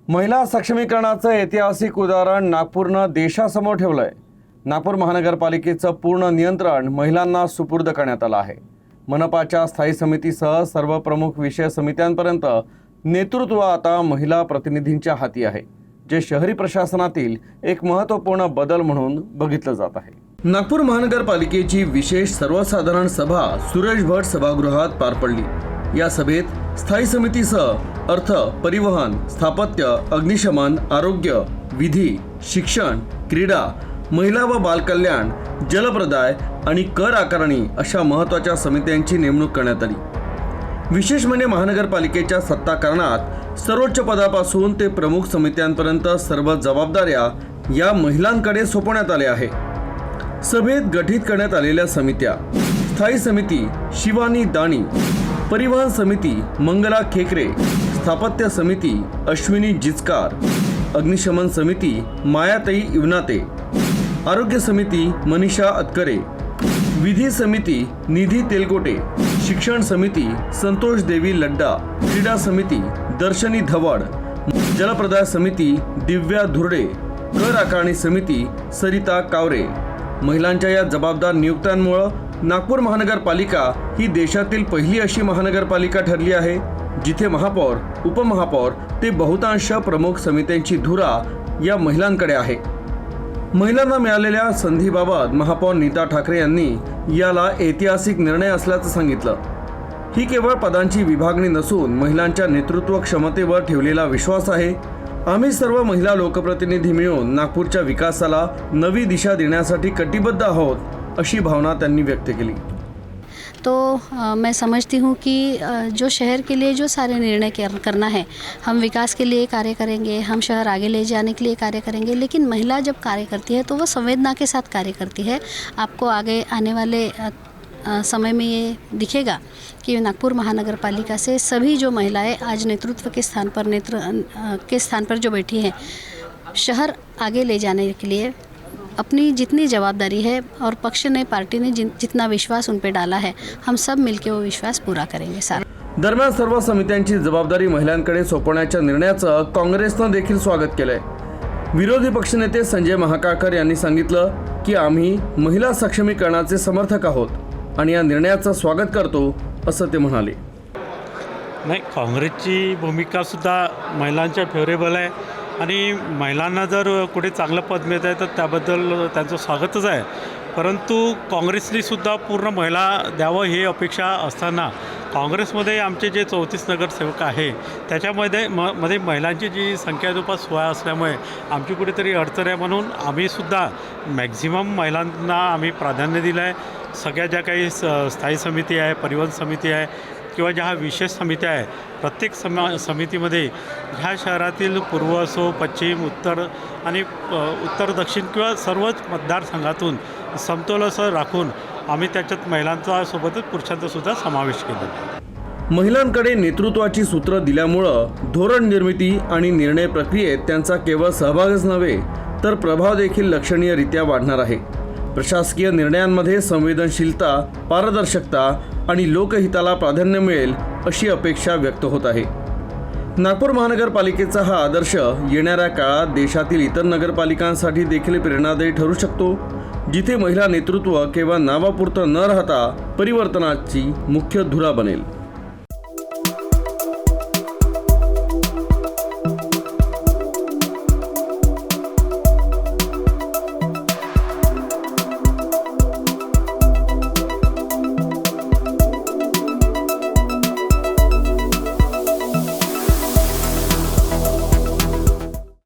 महिला सक्षमीकरणाचं ऐतिहासिक उदाहरण नागपूरनं देशासमोर ठेवलंय। नागपूर महानगरपालिकेचं पूर्ण नियंत्रण महिलांना सुपूर्द करण्यात आलं आहे। मनपाच्या स्थायी समितीसह सर्व प्रमुख विषय समित्यांपर्यंत नेतृत्व आता महिला प्रतिनिधींच्या हाती आहे, जे शहरी प्रशासनातील एक महत्त्वपूर्ण बदल म्हणून बघितलं जात आहे। नागपूर महानगरपालिकेची विशेष सर्वसाधारण सभा सुरेश भट सभागृहात पार पडली। या सभेत स्थायी समितीसह अर्थ, परिवहन, स्थापत्य, अग्निशमन, आरोग्य, विधी, शिक्षण, क्रीडा, महिला व बालकल्याण, जलप्रदाय आणि कर आकारणी अशा महत्त्वाच्या समित्यांची नेमणूक करण्यात आली। विशेष म्हणजे महानगरपालिकेच्या सत्ताकारणात सर्वोच्च पदापासून ते प्रमुख समित्यांपर्यंत सर्व जबाबदाऱ्या या महिलांकडे सोपवण्यात आल्या आहे। सभेत गठीत करण्यात आलेल्या समित्या: स्थायी समिती शिवानी दाणी, परिवहन समिती मंगला खेकरे, स्थापत्य समिती अश्विनी जिचकार, अग्निशमन समिती मायाताई इवनाते, आरोग्य समिती मनीषा अतकरे, विधी समिती निधी तेलकोटे, शिक्षण समिती संतोष देवी लड्डा, क्रीडा समिती दर्शनी धवड, जलप्रदाय समिती दिव्या धुर्डे, कर आकारणी समिती सरिता कावरे। महिलांच्या या जबाबदार नियुक्त्यांमुळे नागपूर महानगरपालिका ही देशातील पहिली अशी महानगरपालिका ठरली आहे, जिथे महापौर, उपमहापौर ते बहुतांश प्रमुख समित्यांची धुरा या महिलांकडे आहे। महिलांना मिळालेल्या संधीबाबत महापौर नीता ठाकरे यांनी याला ऐतिहासिक निर्णय असल्याचं सांगितलं। ही केवळ पदांची विभागणी नसून महिलांच्या नेतृत्व क्षमतेवर ठेवलेला विश्वास आहे। आम्ही सर्व महिला लोकप्रतिनिधी मिळून नागपूरच्या विकासाला नवी दिशा देण्यासाठी कटिबद्ध आहोत, अशी भावना त्यांनी व्यक्त केली। तो मैं समझती हूँ कि जो शहर के लिए जो सारे निर्णय करना है, हम विकास के लिए कार्य करेंगे, हम शहर आगे ले जाने के लिए कार्य करेंगे, लेकिन महिला जब कार्य करती है तो वो संवेदना के साथ कार्य करती है। आपको आगे आने वाले समय में ये दिखेगा कि नागपुर महानगर पालिका से सभी जो महिलाएं आज नेतृत्व के स्थान पर जो बैठी हैं, शहर आगे ले जाने के लिए अपनी जितनी जवाबदारी है और पक्ष ने, पार्टी ने जितना विश्वास उन पे डाला है, हम सब मिलकर वो विश्वास पूरा करेंगे सारा। दरम्यान सर्व समित्यांची जबाबदारी महिलांकडे सोपवण्याच्या निर्णयाचं काँग्रेसनं देखील स्वागत केलंय। विरोधी पक्षनेते संजय महाकाळकर यांनी सांगितलं की आम्ही महिला सक्षमीकरणाचे समर्थक आहोत आणि या निर्णयाचं स्वागत करतो, असं ते म्हणाले। नाही, काँग्रेसची भूमिका सुद्धा महिलांच्या फेवरेबल आहे आणि महिलांना जर कुठे चांगलं पद मिळत आहे तर त्याबद्दल त्यांचं स्वागतच आहे। परंतु काँग्रेसनी सुद्धा पूर्ण महिला द्यावं ही अपेक्षा असताना काँग्रेसमध्ये आमचे जे 34 नगरसेवक आहे त्याच्यामध्ये मध्ये महिलांची जी संख्या जवळपास 16 असल्यामुळे आमची कुठेतरी अडचण आहे, म्हणून आम्हीसुद्धा मॅक्झिमम महिलांना आम्ही प्राधान्य दिलं आहे। सगळ्या ज्या काही स्थायी समिती आहे, परिवहन समिती आहे किंवा ज्या विशेष समित्या आहे, प्रत्येक समितीमध्ये ह्या शहरातील पूर्व असो, पश्चिम, उत्तर आणि उत्तर दक्षिण किंवा सर्वच मतदारसंघातून समतोल असं राखून आम्ही त्याच्यात महिलांचा सोबतच पुरुषांचा सुद्धा समावेश केला। महिलांकडे नेतृत्वाची सूत्र दिल्यामुळं धोरण निर्मिती आणि निर्णय प्रक्रियेत त्यांचा केवळ सहभागच नव्हे तर प्रभाव देखील लक्षणीयरित्या वाढणार आहे। प्रशासकीय निर्णयांमध्ये संवेदनशीलता, पारदर्शकता आणि लोकहिताला प्राधान्य मिळेल अशी अपेक्षा व्यक्त होत आहे। नागपूर महानगरपालिकेचा हा आदर्श येणाऱ्या काळात देशातील इतर नगरपालिकांसाठी देखील प्रेरणादायी ठरू शकतो, जिथे महिला नेतृत्व केवळ नावापुरतं न राहता परिवर्तनाची मुख्य धुरा बनेल।